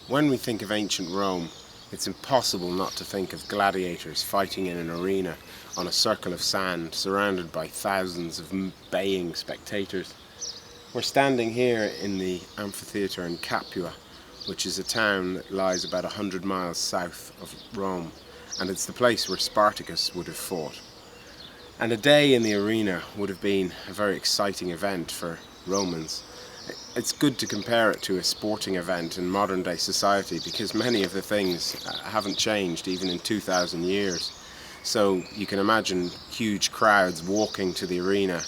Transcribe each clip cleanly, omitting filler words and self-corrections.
When we think of ancient Rome, it's impossible not to think of gladiators fighting in an arena on a circle of sand, surrounded by thousands of baying spectators. We're standing here in the Amphitheatre in Capua, which is a town that lies about 100 miles south of Rome, and it's the place where Spartacus would have fought. And a day in the arena would have been a very exciting event for Romans. It's good to compare it to a sporting event in modern day society because many of the things haven't changed even in 2,000 years. So you can imagine huge crowds walking to the arena,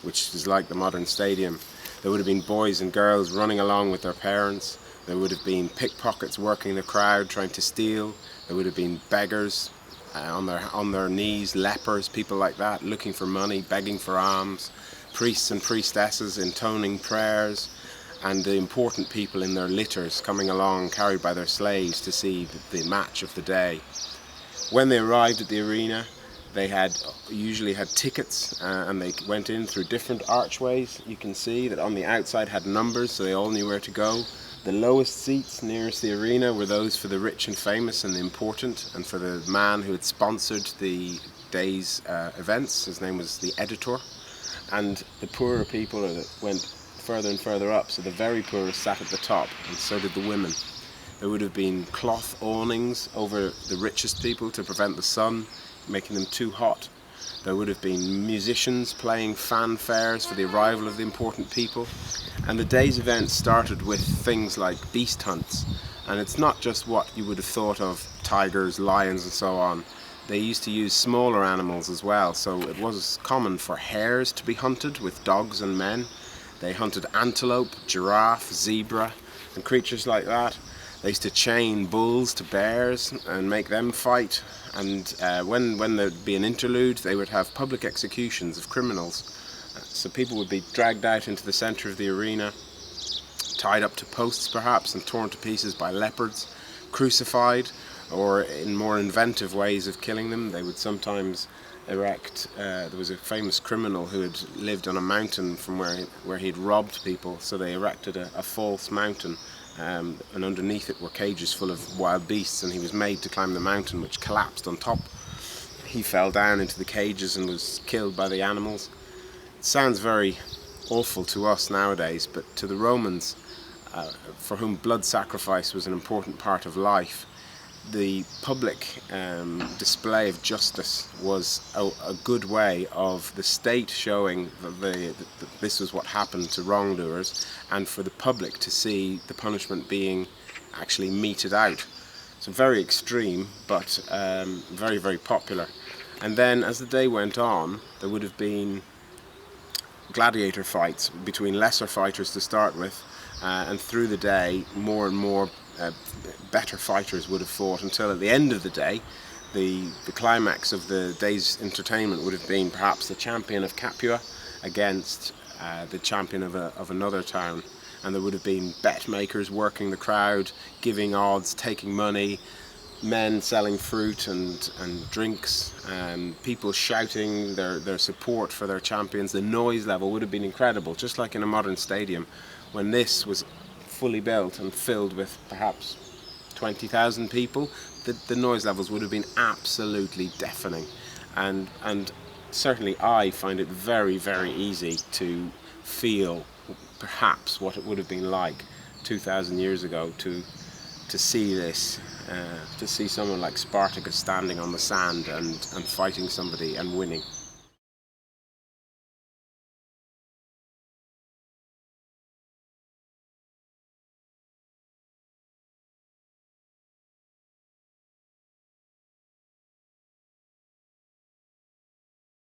which is like the modern stadium. There would have been boys and girls running along with their parents. There would have been pickpockets working the crowd trying to steal. There would have been beggars on their knees, lepers, people like that, looking for money, begging for alms, priests and priestesses intoning prayers, and the important people in their litters coming along, carried by their slaves to see the match of the day. When they arrived at the arena, they usually had tickets, and they went in through different archways. You can see that on the outside had numbers, so they all knew where to go. The lowest seats nearest the arena were those for the rich and famous and the important, and for the man who had sponsored the day's events. His name was the editor. And the poorer people that went further and further up, so the very poorest sat at the top, and so did the women. There would have been cloth awnings over the richest people to prevent the sun making them too hot. There would have been musicians playing fanfares for the arrival of the important people. And the day's event started with things like beast hunts. And it's not just what you would have thought of, tigers, lions and so on. They used to use smaller animals as well, so it was common for hares to be hunted with dogs and men. They hunted antelope, giraffe, zebra, and creatures like that. They used to chain bulls to bears and make them fight. And when there'd be an interlude, they would have public executions of criminals. So people would be dragged out into the centre of the arena, tied up to posts perhaps, and torn to pieces by leopards, crucified, or in more inventive ways of killing them. They would sometimes erect, there was a famous criminal who had lived on a mountain from where he'd robbed people, so they erected a false mountain, and underneath it were cages full of wild beasts, and he was made to climb the mountain, which collapsed on top. He fell down into the cages and was killed by the animals. It sounds very awful to us nowadays, but to the Romans, for whom blood sacrifice was an important part of life, the public display of justice was a good way of the state showing that this was what happened to wrongdoers, and for the public to see the punishment being actually meted out. So very extreme, but very, very popular. And then as the day went on, there would have been gladiator fights between lesser fighters to start with, and through the day more and more better fighters would have fought, until at the end of the day the climax of the day's entertainment would have been perhaps the champion of Capua against the champion of another town. And there would have been bet makers working the crowd, giving odds, taking money, men selling fruit and drinks, and people shouting their support for their champions. The noise level would have been incredible, just like in a modern stadium. When this was fully built and filled with perhaps 20,000 people, the noise levels would have been absolutely deafening. And certainly I find it very, very easy to feel perhaps what it would have been like 2,000 years ago to see this, to see someone like Spartacus standing on the sand and fighting somebody and winning.